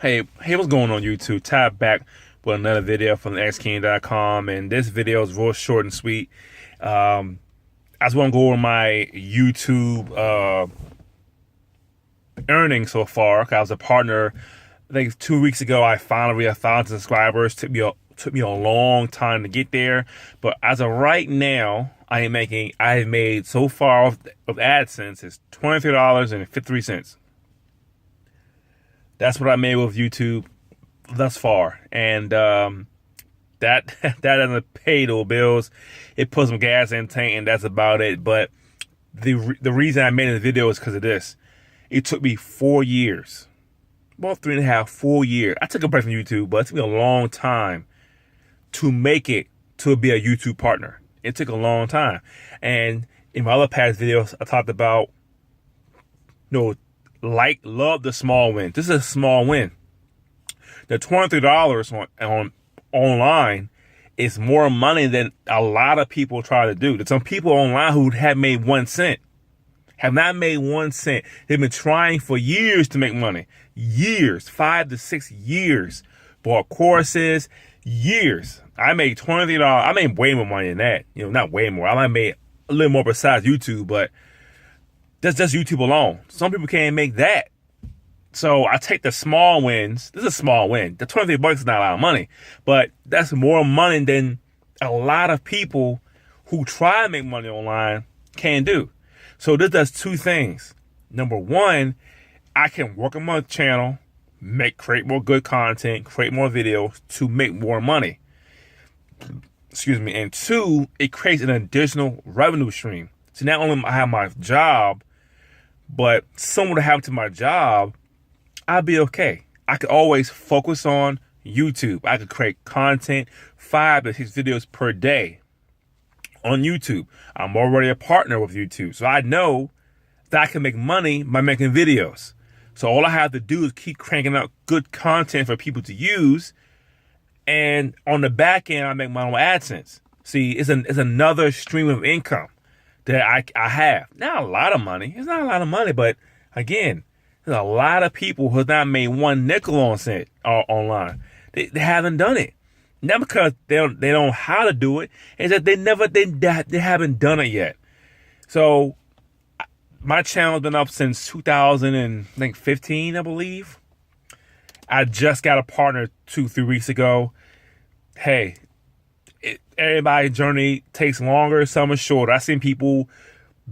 Hey, what's going on YouTube? Ty back with another video from the xking.com, and this video is real short and sweet. I just want to go over my YouTube earnings so far. I was a partner. I think 2 weeks ago, I finally reached 1,000 subscribers. Took me a long time to get there, but as of right now, I have made so far of AdSense is $23.53. That's what I made with YouTube thus far, and that that doesn't pay the bills. It puts some gas in the tank, and that's about it. But the reason I made this video is because of this. It took me 4 years, about 3.5, 4 years. I took a break from YouTube, but it took me a long time to make it to be a YouTube partner. It took a long time, and in my other past videos, I talked about love the small win. This is a small win. The $23 on online is more money than a lot of people try to do. There's some people online who have made 1 cent, have not made 1 cent. They've been trying for years to make money. Years, 5 to 6 years. Bought courses, years. I made $23. I made way more money than that. Not way more. I might have made a little more besides YouTube, but that's just YouTube alone. Some people can't make that. So I take the small wins. This is a small win. The $23 is not a lot of money, but that's more money than a lot of people who try to make money online can do. So this does two things. Number one, I can work on my channel, create more good content, create more videos to make more money. Excuse me. And two, it creates an additional revenue stream. So not only I have my job, but something to happen to my job, I'll be okay. I could always focus on YouTube. I could create content, 5 to 6 videos per day on YouTube. I'm already a partner with YouTube, so I know that I can make money by making videos. So all I have to do is keep cranking out good content for people to use, and on the back end, I make my own AdSense. See, it's another stream of income that I have. Not a lot of money. It's not a lot of money, but again, there's a lot of people who have not made 1 nickel online. They haven't done it. Not because they don't know how to do it. It's that they haven't done it yet. So my channel's been up since 2015, I believe. I just got a partner 2-3 weeks ago. Hey, everybody's journey takes longer, some is shorter. I've seen people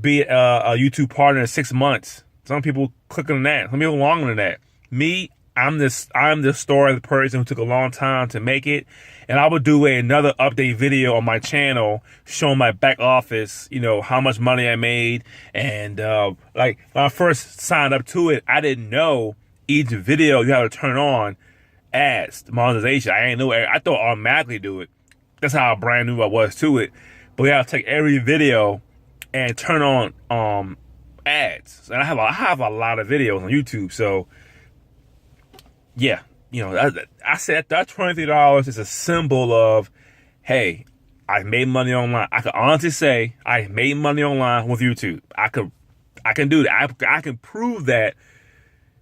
be a YouTube partner in 6 months. Some people quicker than that. Some people longer than that. Me, I'm the story of the person who took a long time to make it. And I will do another update video on my channel showing my back office, how much money I made. And like when I first signed up to it, I didn't know each video you have to turn on ads, monetization. I didn't know. I thought automatically do it. That's how brand new I was to it. But we have to take every video and turn on ads. And I have a lot of videos on YouTube. So yeah, I said that $23 is a symbol of, hey, I made money online. I can honestly say I made money online with YouTube. I can do that. I can prove that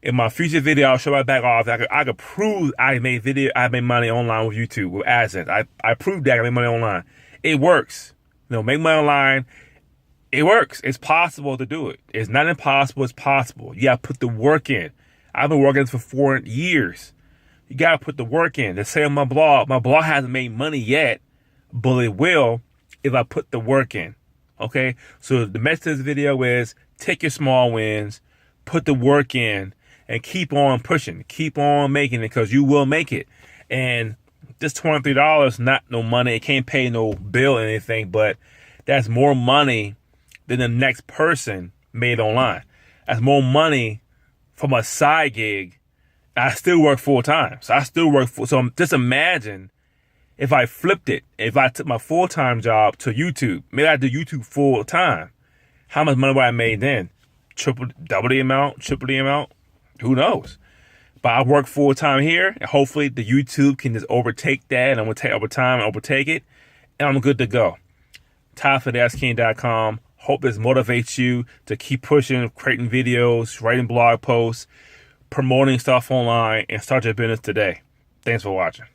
in my future video. I'll show my back off. I could prove I made money online with YouTube with AdSense. I proved that I made money online. It works. Make money online. It works. It's possible to do it. It's not impossible. It's possible. You gotta put the work in. I've been working for 4 years. You gotta put the work in. They say on my blog hasn't made money yet, but it will if I put the work in. Okay. So the message of this video is take your small wins, put the work in, and keep on pushing. Keep on making it, because you will make it. And this $23, not no money. It can't pay no bill or anything, but that's more money than the next person made online. That's more money from a side gig. I still work full time. So so just imagine if I flipped it, if I took my full-time job to YouTube, maybe I do YouTube full time. How much money would I made then? Double the amount, triple the amount? Who knows? But I work full time here, and hopefully the YouTube can just overtake that, and I'm gonna take over time and overtake it, and I'm good to go. Ty for Hope this motivates you to keep pushing, creating videos, writing blog posts, promoting stuff online and start your business today. Thanks for watching.